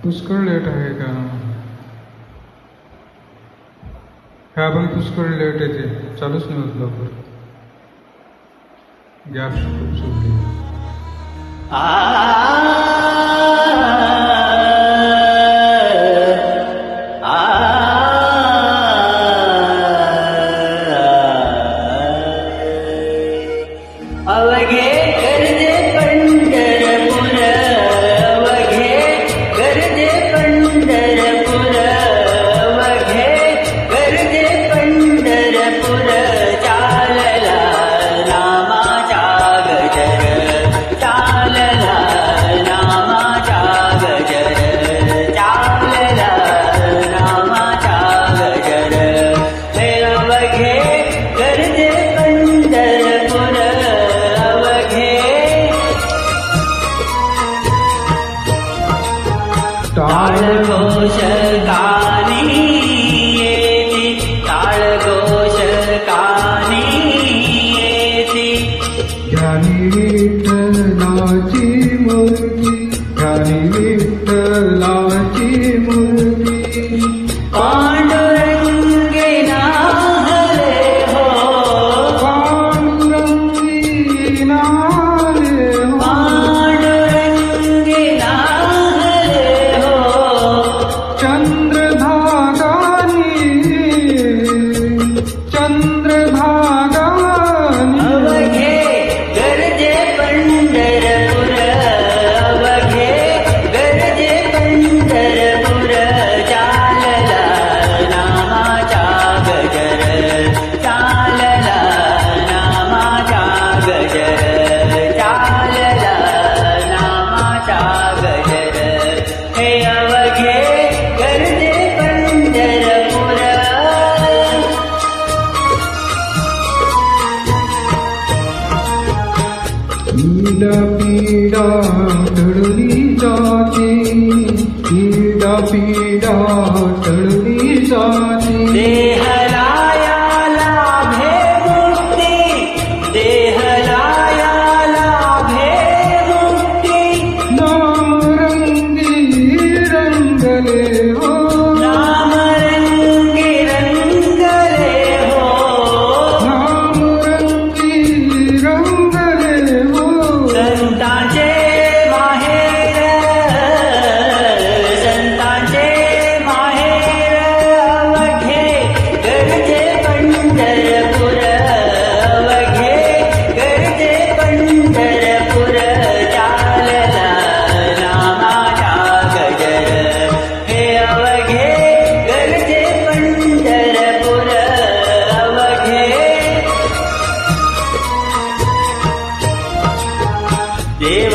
पुष्कळ लेट आहे का? ह्या पण पुष्कळ लेट येते, चालूच नाही होत लवकर. गॅप खूप सुटली. अवघे गर्जे पंढरपुर, अवघे गर्जे पंढरपुर, अवघे गर्जे पंढरपुर. चालला नामाचा गजर, चालला नामाचा गजर, चालला नामाचा गजर. हे अवघे गर्जे पंढरपुर, ताळघोष कानी येती, ताळघोष कानी येती. ज्ञानी विठ्ठलाची मूर्ती, ज्ञानी विठ्ठलाची मूर्ती. पांडुरंगे नाहरे हो, पांडुरंगी नारे हो, पांडुरंगे नाहरे हो. चंद्रभागानी, चंद्रभागानी. अवघे गर्जे पंढरपुर, अवघे गर्जे पंढरपुर. चालला नामाचा गजर, चालला नामाचा गजर, चालला नामाचा गजर. हे अवघे गर्जे पंढरपुर. पीडा पीडा टळली जाते, पीडा पीडा टळली जाते. देहलाया लाभे मुक्ती, देहलाया लाभे मुक्ती. नामरंगी रंगले हो, नामरंगी रंगले हो, नामरंगी रंगले हो. संतांचे माहेर, संतांचे माहेर. अवघे गर्जे पंढरपुर, अवघे गर्जे पंढरपुर. चालला नामाचा गजर, हे अवघे गर्जे पंढरपुर. अवघे देव